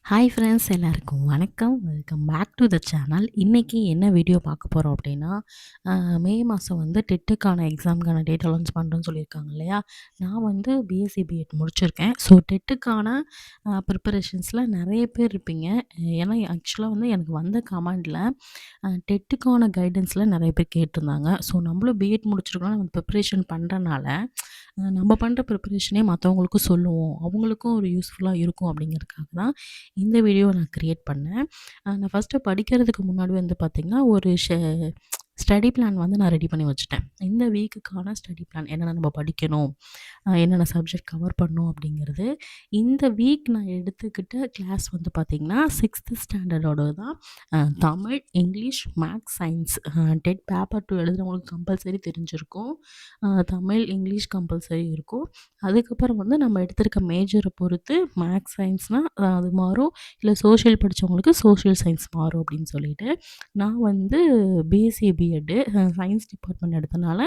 Hi friends, எல்லாருக்கும் வணக்கம். Welcome back to the channel. இன்றைக்கி என்ன வீடியோ பார்க்க போகிறோம் அப்படின்னா, மே மாதம் வந்து டெட்டுக்கான எக்ஸாமுக்கான டேட் அனௌன்ஸ் பண்ணுறோன்னு சொல்லியிருக்காங்க இல்லையா? நான் வந்து பிஎஸ்சி பிஎட் முடிச்சிருக்கேன். ஸோ டெட்டுக்கான ப்ரிப்பரேஷன்ஸில் நிறைய பேர் இருப்பீங்க. ஏன்னா ஆக்சுவலாக வந்து எனக்கு வந்த கமெண்டில் டெட்டுக்கான கைடன்ஸில் நிறைய பேர் கேட்டிருந்தாங்க. ஸோ நம்மளும் பிஎட் முடிச்சிருக்கோம், நம்ம ப்ரிப்பரேஷன் பண்ணுறனால நம்ம பண்ணுற ப்ரிப்பரேஷனே மற்றவங்களுக்கும் சொல்லுவோம், அவங்களுக்கும் ஒரு யூஸ்ஃபுல்லாக இருக்கும் அப்படிங்கிறதுக்காக தான் இந்த வீடியோவை நான் க்ரியேட் பண்ணேன். நான் ஃபஸ்ட்டு படிக்கிறதுக்கு முன்னாடி வந்து பார்த்திங்கன்னா, ஒரு ஸ்டடி பிளான் வந்து நான் ரெடி பண்ணி வச்சுட்டேன். இந்த வீக்குக்கான ஸ்டடி பிளான் என்னென்ன நம்ம படிக்கணும், என்னென்ன சப்ஜெக்ட் கவர் பண்ணணும் அப்படிங்கிறது. இந்த வீக் நான் எடுத்துக்கிட்ட கிளாஸ் வந்து பார்த்திங்கன்னா, 6th ஸ்டாண்டர்டோடது தான். Tamil, English, maths, science TET paper 2 எழுதுறவங்களுக்கு கம்பல்சரி தெரிஞ்சிருக்கும். தமிழ், இங்கிலீஷ் கம்பல்சரி இருக்கும். அதுக்கப்புறம் வந்து நம்ம எடுத்திருக்க மேஜரை பொறுத்து மேக்ஸ், சயின்ஸ்னால் அது மாறும், இல்லை சோஷியல் படித்தவங்களுக்கு சோஷியல் சயின்ஸ் மாறும் அப்படின்னு சொல்லிட்டு, நான் வந்து பிஎஸ்சி பிஎட்டு சயின்ஸ் டிபார்ட்மெண்ட் எடுத்தனால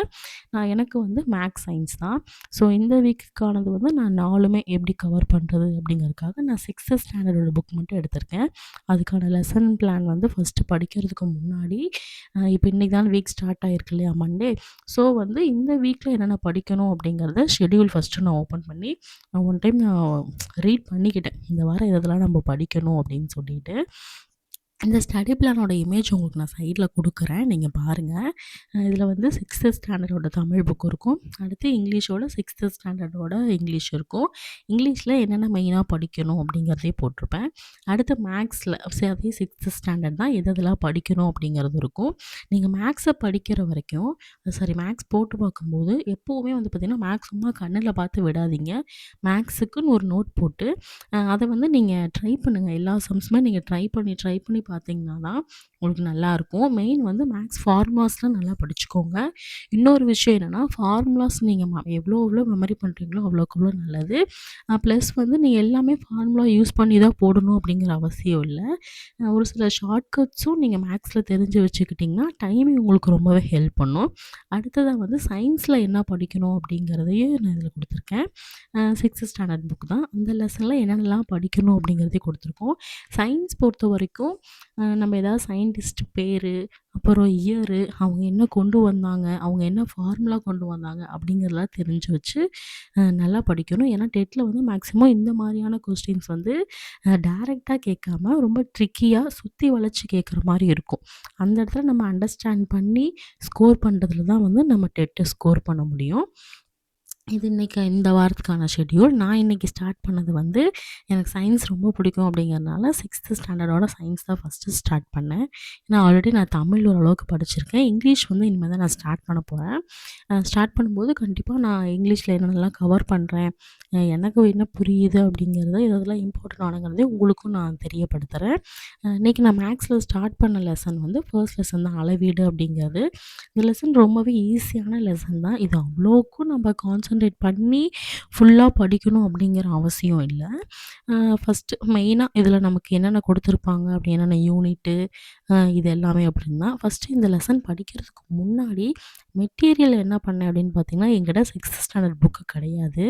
எனக்கு வந்து மேக்ஸ், சயின்ஸ் தான். ஸோ இந்த வீக்குக்கானது வந்து நான் 4மே எப்படி கவர் பண்ணுறது அப்படிங்கிறதுக்காக நான் 6th ஸ்டாண்டர்டோட புக் மட்டும் எடுத்திருக்கேன். அதுக்கான லெசன் பிளான் வந்து ஃபஸ்ட்டு படிக்கிறதுக்கு முன்னாடி இப்போ இன்றைக்கி தான் வீக் ஸ்டார்ட் ஆகிருக்கு இல்லையா, மண்டே. ஸோ வந்து இந்த வீக்கில் என்னென்ன படிக்கணும் அப்படிங்கிறத ஷெட்யூல் ஃபஸ்ட்டு நான் ஓப்பன் பண்ணி ஒன் டைம் நான் ரீட் பண்ணிக்கிட்டேன். இந்த வாரம் இதெல்லாம் நம்ம படிக்கணும் அப்படின்னு சொல்லிட்டு. இந்த ஸ்டடி பிளானோட இமேஜ் உங்களுக்கு நான் சைடில் கொடுக்குறேன், நீங்கள் பாருங்கள். இதில் வந்து 6th ஸ்டாண்டர்டோட தமிழ் புக் இருக்கும். அடுத்து இங்கிலீஷோட 6th ஸ்டாண்டர்டோட இங்கிலீஷ் இருக்கும். இங்கிலீஷில் என்னென்ன மெயினாக படிக்கணும் அப்படிங்கிறதே போட்டிருப்பேன். அடுத்து மேக்ஸில் அதே 6th ஸ்டாண்டர்ட் தான், எதெல்லாம் படிக்கணும் அப்படிங்கிறது இருக்கும். நீங்கள் மேக்ஸை படிக்கிற வரைக்கும் மேக்ஸ் போட்டு பார்க்கும்போது எப்போவுமே வந்து பார்த்திங்கன்னா, மேக்ஸ் சும்மா கண்ணில் பார்த்து விடாதீங்க. மேக்ஸுக்குன்னு ஒரு நோட் போட்டு அதை வந்து நீங்கள் ட்ரை பண்ணுங்கள். எல்லா சம்ஸுமே நீங்கள் ட்ரை பண்ணி பார்த்தீங்கன்னா தான் உங்களுக்கு நல்லாயிருக்கும். மெயின் வந்து மேக்ஸ் ஃபார்முலாஸ்லாம் நல்லா படிச்சுக்கோங்க. இன்னொரு விஷயம் என்னென்னா, ஃபார்முலாஸ் நீங்கள் எவ்வளோ மெமரி பண்ணுறீங்களோ அவ்வளோக்கு அவ்வளோ நல்லது. ப்ளஸ் வந்து நீங்கள் எல்லாமே ஃபார்முலா யூஸ் பண்ணி தான் போடணும் அப்படிங்கிற அவசியம் இல்லை. ஒரு சில ஷார்ட்கட்ஸும் நீங்கள் மேக்ஸில் தெரிஞ்சு வச்சுக்கிட்டிங்கன்னா டைமிங் உங்களுக்கு ரொம்பவே ஹெல்ப் பண்ணும். அடுத்ததாக வந்து சயின்ஸில் என்ன படிக்கணும் அப்படிங்கிறதையும் நான் இதில் கொடுத்துருக்கேன். 6th ஸ்டாண்டர்ட் புக் தான். அந்த லெசனில் என்னென்னலாம் படிக்கணும் அப்படிங்கிறதே கொடுத்துருக்கோம். சயின்ஸ் பொறுத்த வரைக்கும் நம்ம ஏதாவது சயின்டிஸ்ட் பேர், அப்புறம் இயரு, அவங்க என்ன கொண்டு வந்தாங்க, அவங்க என்ன ஃபார்முலா கொண்டு வந்தாங்க அப்படிங்கிறதெல்லாம் தெரிஞ்சு வச்சு நல்லா படிக்கணும். ஏன்னா டெட்டில் வந்து மேக்ஸிமம் இந்த மாதிரியான கொஸ்டின்ஸ் வந்து டைரெக்டாக கேட்காம ரொம்ப ட்ரிக்கியாக சுற்றி வளைச்சி கேட்குற மாதிரி இருக்கும். அந்த இடத்துல நம்ம அண்டர்ஸ்டாண்ட் பண்ணி ஸ்கோர் பண்ணுறதுல தான் வந்து நம்ம டெட்டை ஸ்கோர் பண்ண முடியும். இது இன்றைக்கி இந்த வாரத்துக்கான ஷெட்யூல். நான் இன்றைக்கி ஸ்டார்ட் பண்ணது வந்து எனக்கு சயின்ஸ் ரொம்ப பிடிக்கும் அப்படிங்கிறதுனால 6th ஸ்டாண்டர்டோட சயின்ஸ் தான் ஃபஸ்ட்டு ஸ்டார்ட் பண்ணேன். ஏன்னா ஆல்ரெடி நான் தமிழ் ஓரளவுக்கு படிச்சிருக்கேன். இங்கிலீஷ் வந்து இனிமேல் தான் நான் ஸ்டார்ட் பண்ண போகிறேன். ஸ்டார்ட் பண்ணும்போது கண்டிப்பாக நான் இங்கிலீஷில் என்னென்னலாம் கவர் பண்ணுறேன், எனக்கு என்ன புரியுது அப்படிங்கிறத, இதெல்லாம் இம்பார்ட்டன்ட் ஆனங்கிறதே உங்களுக்கும் நான் தெரியப்படுத்துகிறேன். இன்றைக்கி நான் மேக்ஸில் ஸ்டார்ட் பண்ண லெசன் வந்து ஃபர்ஸ்ட் லெசன் தான், அளவீடு அப்படிங்கிறது. இந்த லெசன் ரொம்பவே ஈஸியான லெசன் தான். இது அவ்வளோக்கும் நம்ம கான்சன்ட்ரேட் பண்ணி ஃபுல்லாக படிக்கணும் அப்படிங்கிற அவசியம் இல்லை. ஃபஸ்ட்டு மெயினாக இதில் நமக்கு என்னென்ன கொடுத்துருப்பாங்க அப்படி என்னென்ன யூனிட்டு இது எல்லாமே அப்படின்னா, ஃபஸ்ட்டு இந்த லெசன் படிக்கிறதுக்கு முன்னாடி மெட்டீரியல் என்ன பண்ணேன் அப்படின்னு பார்த்தீங்கன்னா, என்கிட்ட 6th ஸ்டாண்டர்ட் புக்கு கிடையாது.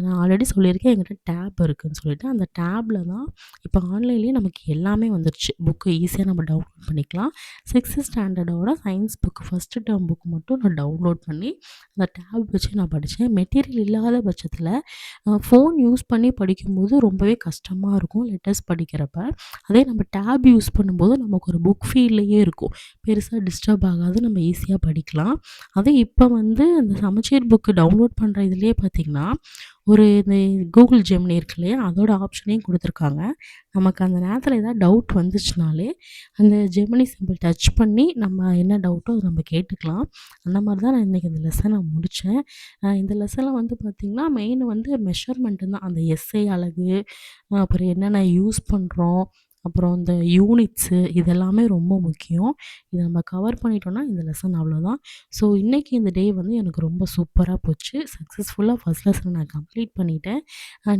நான் ஆல்ரெடி சொல்லியிருக்கேன் என்கிட்ட டேப் இருக்குதுன்னு சொல்லிட்டு. அந்த டேப்பில் தான் இப்போ ஆன்லைன்லேயே நமக்கு எல்லாமே வந்துருச்சு. புக்கு ஈஸியாக நம்ம டவுன்லோட் பண்ணிக்கலாம். 6th ஸ்டாண்டர்டோட science book first term book மட்டும் நான் டவுன்லோட் பண்ணி அந்த டேப் வச்சு நான் படித்தேன். மெட்டீரியல் இல்லாத பட்சத்தில் ஃபோன் யூஸ் பண்ணி படிக்கும்போது ரொம்பவே கஷ்டமாக இருக்கும் லெட்டர்ஸ் படிக்கிறப்ப. அதே நம்ம டேப் யூஸ் பண்ணும்போது நமக்கு ஒரு புக் ஃபீல்லையே இருக்கும், பெருசாக டிஸ்டர்ப் ஆகாது, நம்ம ஈஸியாக படிக்கலாம். அதே இப்போ வந்து அந்த சமச்சீர் புக்கு டவுன்லோட் பண்ணுற இதுலேயே பார்த்திங்கன்னா, இந்த கூகுள் ஜெமினி இருக்கு இல்லையா, அதோட ஆப்ஷனையும் கொடுத்துருக்காங்க. நமக்கு அந்த நேரத்தில் ஏதாவது டவுட் வந்துச்சுனாலே அந்த ஜெமினி சிம்பிள் டச் பண்ணி நம்ம என்ன டவுட்டோ அதை நம்ம கேட்டுக்கலாம். அந்த மாதிரி தான் நான் இன்றைக்கி இந்த லெசனை முடித்தேன். இந்த லெசனில் வந்து பார்த்திங்கன்னா, மெயின் வந்து மெஷர்மெண்ட்டு தான். அந்த எஸ்ஐ அலகு, அப்புறம் என்னென்ன யூஸ் பண்ணுறோம், அப்புறம் இந்த யூனிட்ஸு, இதெல்லாமே ரொம்ப முக்கியம். இதை நம்ம கவர் பண்ணிட்டோம்னா இந்த லெசன் அவ்வளோதான். ஸோ இன்றைக்கி இந்த டே வந்து எனக்கு ரொம்ப சூப்பராக போச்சு. சக்ஸஸ்ஃபுல்லாக ஃபஸ்ட் லெசன் நான் கம்ப்ளீட் பண்ணிட்டேன்.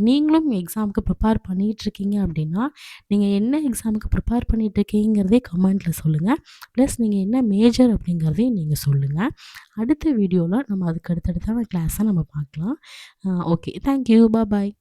நீங்களும் எக்ஸாமுக்கு ப்ரிப்பேர் பண்ணிகிட்ருக்கீங்க அப்படின்னா, நீங்கள் என்ன எக்ஸாமுக்கு ப்ரிப்பேர் பண்ணிகிட்ருக்கீங்கிறதே கமெண்ட்டில் சொல்லுங்கள். ப்ளஸ் நீங்கள் என்ன மேஜர் அப்படிங்கிறதையும் நீங்கள் சொல்லுங்கள். அடுத்த வீடியோவில் நம்ம அதுக்கு அடுத்தடுத்தான கிளாஸை நம்ம பார்க்கலாம். ஓகே, தேங்க்யூ, பாய்.